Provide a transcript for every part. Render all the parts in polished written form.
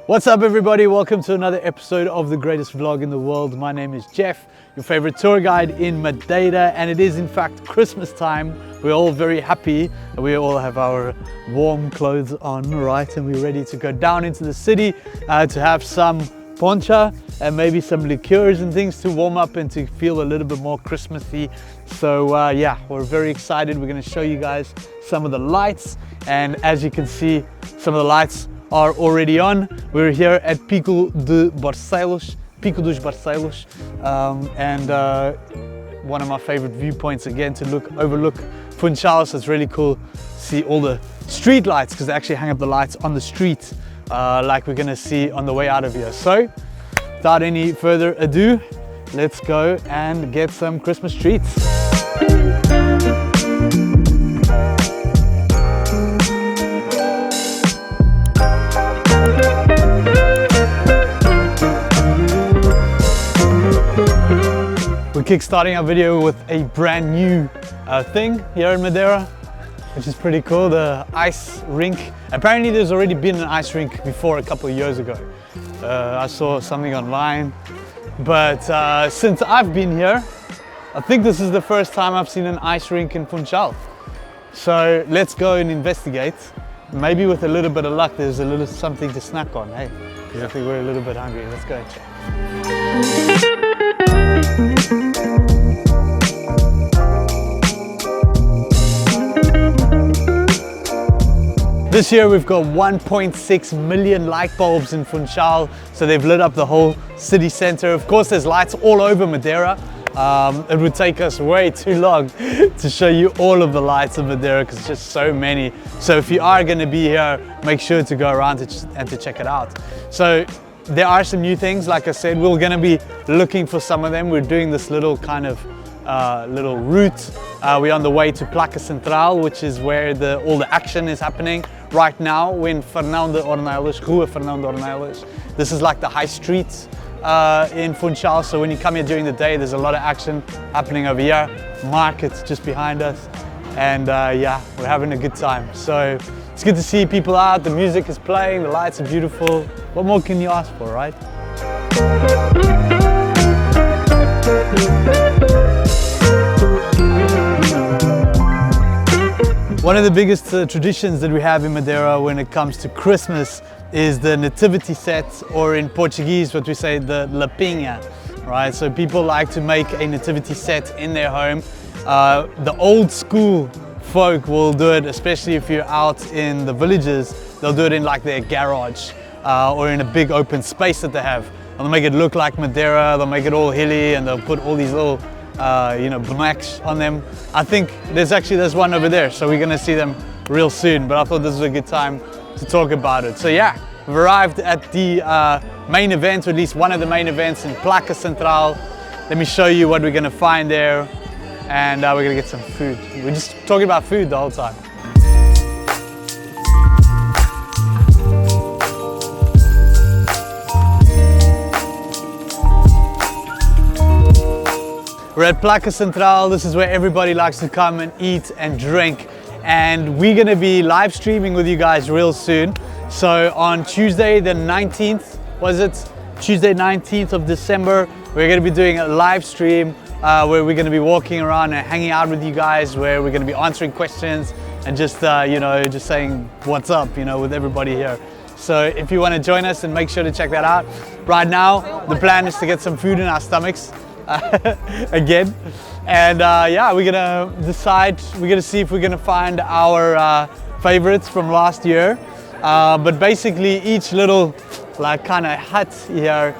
What's up everybody, welcome to another episode of the greatest vlog in the world. My name is Jeff, your favorite tour guide in Madeira, and it is in fact Christmas time. We're all very happy. We all have our warm clothes on, right? And we're ready to go down into the city to have some poncha and maybe some liqueurs and things to warm up and to feel a little bit more Christmassy. So yeah, we're very excited. We're going to show you guys some of the lights, and as you can see, some of the lights are already on. We're here at Pico dos Barcelos, and one of my favorite viewpoints again to overlook FUNCHAL. So it's really cool to see all the street lights, because they actually hang up the lights on the street like we're gonna see on the way out of here. So without any further ado, let's go and get some Christmas treats. We're kickstarting our video with a brand new thing here in Madeira, which is pretty cool, the ice rink. Apparently there's already been an ice rink before a couple of years ago. I saw something online, but since I've been here, I think this is the first time I've seen an ice rink in Funchal. So let's go and investigate. Maybe with a little bit of luck there's a little something to snack on, hey? Because I think we're a little bit hungry. Let's go and check. This year we've got 1.6 million light bulbs in Funchal, so they've lit up the whole city center. Of course there's lights all over Madeira. It would take us way too long to show you all of the lights in Madeira because it's just so many. So if you are going to be here, make sure to go around and to check it out. So there are some new things, like I said, we're going to be looking for some of them. We're doing this little kind of little route. We're on the way to Pla Central, which is where all the action is happening right now. We're in Rua Fernando Ornelas. This is like the high street in Funchal, so when you come here during the day, there's a lot of action happening over here. Market's just behind us, and yeah, we're having a good time. So it's good to see people out, the music is playing, the lights are beautiful. What more can you ask for, right? One of the biggest traditions that we have in Madeira when it comes to Christmas is the Nativity Set, or in Portuguese what we say the Lapinha, right? So people like to make a nativity set in their home. The old school folk will do it, especially if you're out in the villages, they'll do it in like their garage or in a big open space that they have. They'll make it look like Madeira, they'll make it all hilly, and they'll put all these little you know, blacks on them. I think there's one over there, so we're gonna see them real soon, but I thought this was a good time to talk about it. So yeah, we've arrived at the main event, or at least one of the main events in Pla Central. Let me show you what we're gonna find there, and we're gonna get some food. We're just talking about food the whole time. We're at Pla Central. This is where everybody likes to come and eat and drink. And we're gonna be live streaming with you guys real soon. So on Tuesday the 19th, Tuesday 19th of December, we're gonna be doing a live stream where we're gonna be walking around and hanging out with you guys, where we're gonna be answering questions and just, you know, just saying what's up, you know, with everybody here. So if you wanna join us, then make sure to check that out. Right now, the plan is to get some food in our stomachs. Again, and yeah, we're gonna see if we're gonna find our favorites from last year, but basically each little like kind of hut here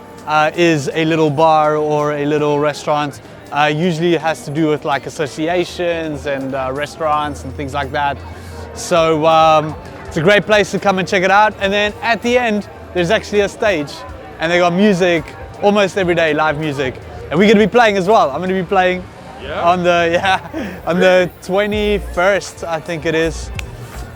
is a little bar or a little restaurant. Usually it has to do with like associations and restaurants and things like that. So it's a great place to come and check it out. And then at the end there's actually a stage, and they got music almost every day, live music. And we're going to be playing as well. I'm going to be playing on the 21st, I think it is.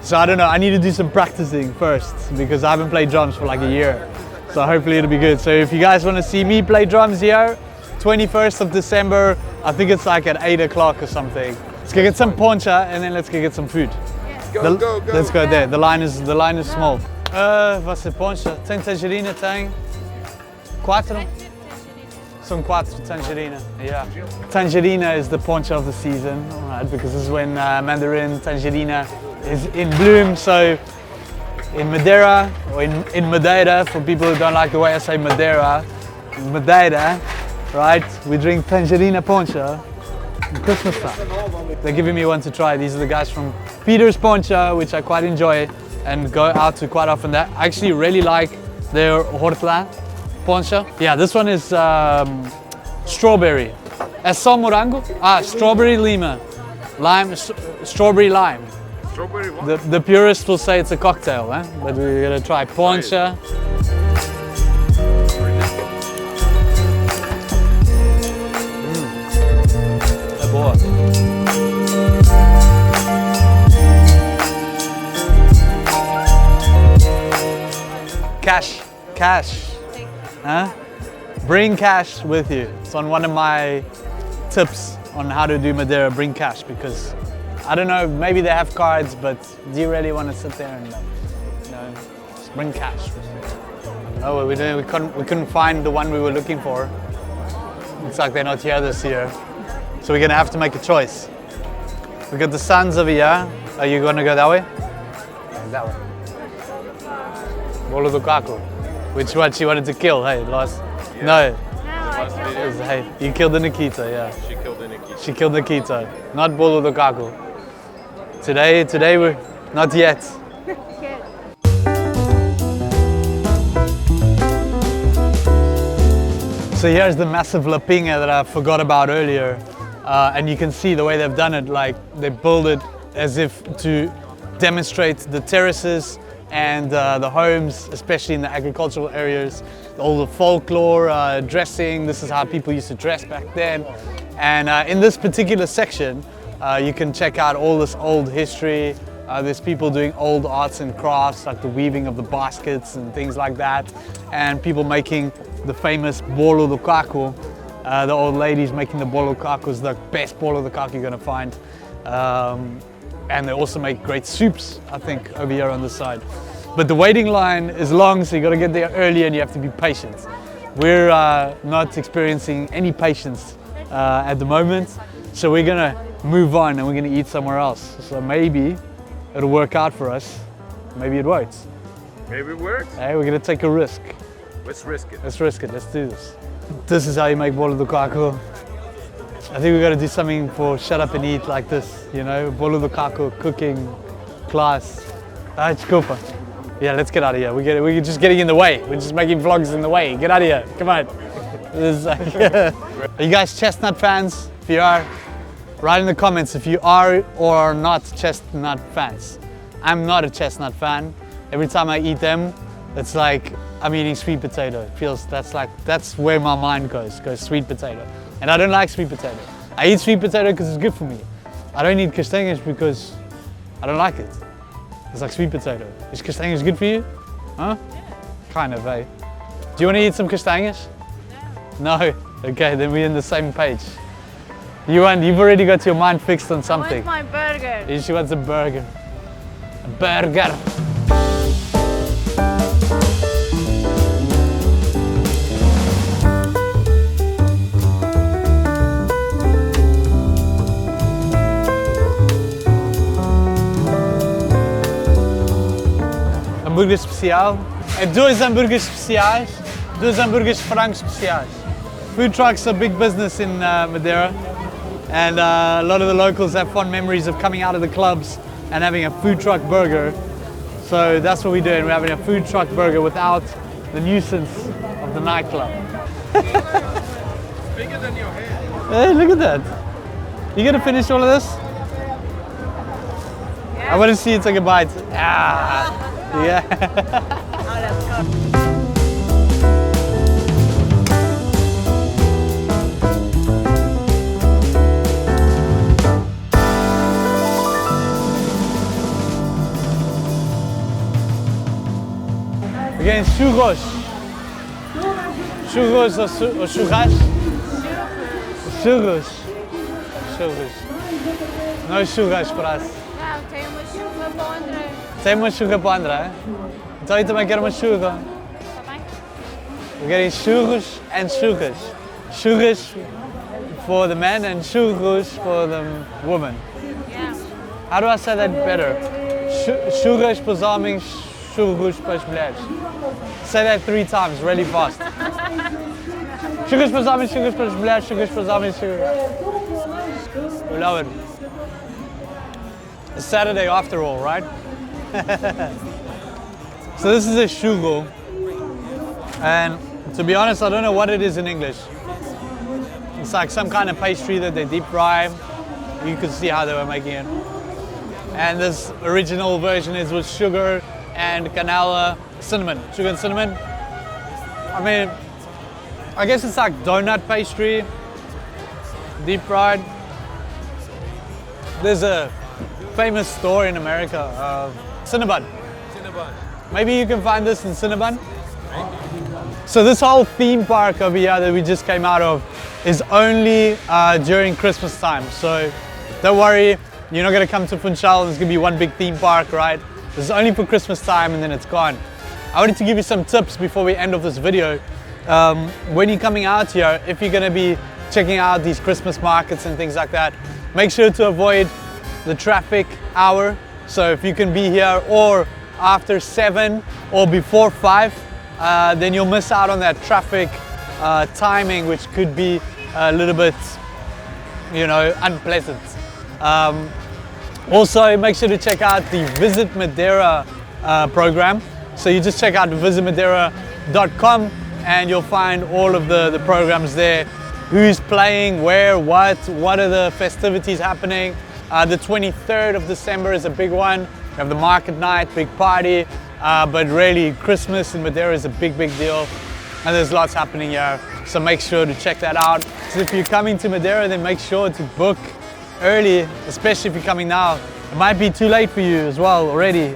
So I don't know, I need to do some practicing first because I haven't played drums for like a year. So hopefully it'll be good. So if you guys want to see me play drums here, 21st of December, I think it's like at 8 o'clock or something. Let's go get some poncha and then let's go get some food. Go. Let's go there. The line is small. Vai ser poncha. Tem tangerina, tem 4? Some 4 tangerina, yeah. Tangerina is the poncha of the season, right? Because this is when mandarin tangerina is in bloom. So in Madeira, or in Madeira, for people who don't like the way I say Madeira, right? We drink Tangerina Poncha at Christmas time. They're giving me one to try. These are the guys from Peter's Poncha, which I quite enjoy and go out to quite often. That I actually really like their Pla Central. Yeah, this one is strawberry. É só morango? Strawberry lima. Lime, strawberry lime. Strawberry what? The purists will say it's a cocktail, eh? But we're gonna try Poncha. É boa. Cash. Huh? Bring cash with you. It's on one of my tips on how to do Madeira. Bring cash, because I don't know, maybe they have cards, but do you really want to sit there and just bring cash? I don't know what we're doing. We couldn't find the one we were looking for. Looks like they're not here this year, so we're gonna have to make a choice. We got the Suns over here. Are you gonna go that way? That way. Bolo do Caco. Which one she wanted to kill? Hey, last. Yeah. No. Last Hey, you killed the Nikita, yeah. She killed the Nikita. She killed Nikita, not Bolo do Caco. Today we're not yet. So here's the massive lapinha that I forgot about earlier, and you can see the way they've done it. Like they build it as if to demonstrate the terraces and the homes, especially in the agricultural areas, all the folklore, dressing. This is how people used to dress back then. And in this particular section, you can check out all this old history. There's people doing old arts and crafts, like the weaving of the baskets and things like that. And people making the famous bolo do caco. The old ladies making the bolo do caco is the best bolo do caco you're gonna find. And they also make great soups, I think, over here on the side. But the waiting line is long, so you gotta get there early and you have to be patient. We're not experiencing any patience at the moment, so we're gonna move on and we're gonna eat somewhere else. So maybe it'll work out for us, maybe it won't. Maybe it works. Hey, we're gonna take a risk. Let's risk it. Let's risk it, let's do this. This is how you make bolo do caco. I think we got to do something for Shut Up and Eat like this, you know, bolo do caco, cooking class. Desculpa. Yeah, let's get out of here. We're just getting in the way. We're just making vlogs in the way. Get out of here. Come on. This is like, Are you guys Chestnut fans? If you are, write in the comments if you are or are not Chestnut fans. I'm not a Chestnut fan. Every time I eat them, it's like I'm eating sweet potato. It feels that's where my mind goes sweet potato. And I don't like sweet potato. I eat sweet potato because it's good for me. I don't eat castanhas because I don't like it. It's like sweet potato. Is castanhas good for you? Huh? Kind of, eh? Do you want to eat some castanhas? No. No? Okay, then we're on the same page. You've already got your mind fixed on something. I want my burger. She wants a burger. A burger. Hambúrguer especial. É 2 hambúrgueres especiais, 2 hambúrgueres de frango especiais. Food trucks are big business in Madeira, and a lot of the locals have fond memories of coming out of the clubs and having a food truck burger. So that's what we're doing. We're having a food truck burger without the nuisance of the nightclub. It's bigger than your head. Hey, look at that. You gonna finish all of this? Yeah. I want to see you take a bite. Yeah. Oh, that's good. Again, churros. Churros or churras? Churros. Churros. No churras para us. Não, tem uma chuva para o André. Tem uma churra para o André? Então eu também quero uma churra. We're getting churros and churras. Churras for the men and churros for the women. Yeah. How do I say that better? Churras para os homens, churros para as mulheres. Say that 3 times, really fast. Churras para os homens, churras para as mulheres, churras para os homens, churras. We love it. It's Saturday after all, right? So this is a churro. And to be honest, I don't know what it is in English. It's like some kind of pastry that they deep fry. You can see how they were making it. And this original version is with sugar and canela, cinnamon. Sugar and cinnamon. I mean, I guess it's like donut pastry, deep fried. There's a famous store in America, Cinnabon. Maybe you can find this in Cinnabon. So this whole theme park over here that we just came out of is only during Christmas time. So don't worry, you're not gonna come to FUNCHAL, there's gonna be one big theme park, right? This is only for Christmas time and then it's gone. I wanted to give you some tips before we end off this video. When you're coming out here, if you're gonna be checking out these Christmas markets and things like that, make sure to avoid the traffic hour. So if you can be here or after 7 or before 5, then you'll miss out on that traffic timing, which could be a little bit, you know, unpleasant. Also, make sure to check out the Visit Madeira program. So you just check out visitmadeira.com and you'll find all of the programs there. Who's playing, where, what are the festivities happening. The 23rd of December is a big one. We have the market night, big party. But really, Christmas in Madeira is a big deal. And there's lots happening here. So make sure to check that out. So if you're coming to Madeira, then make sure to book early, especially if you're coming now. It might be too late for you as well already.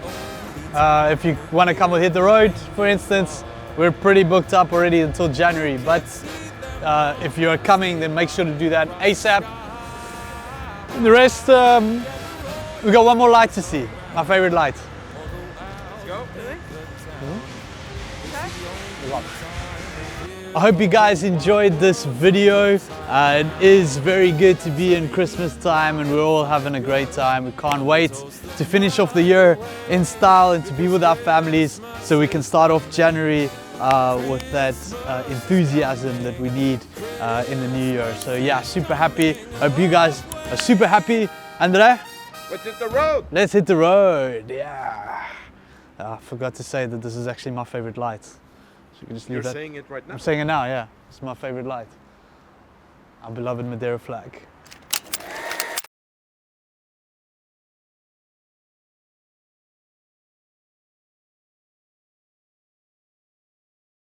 If you want to come and hit the road, for instance, we're pretty booked up already until January. But if you're coming, then make sure to do that ASAP. The rest, we got one more light to see. My favorite light. I hope you guys enjoyed this video. It is very good to be in Christmas time and we're all having a great time. We can't wait to finish off the year in style and to be with our families so we can start off January with that enthusiasm that we need in the new year. So yeah, super happy. Hope you guys are super happy. Andre? Let's hit the road. Let's hit the road, yeah. I forgot to say that this is actually my favorite light. So you can just leave that. You're saying it right now? I'm saying it now, yeah. It's my favorite light. Our beloved Madeira flag.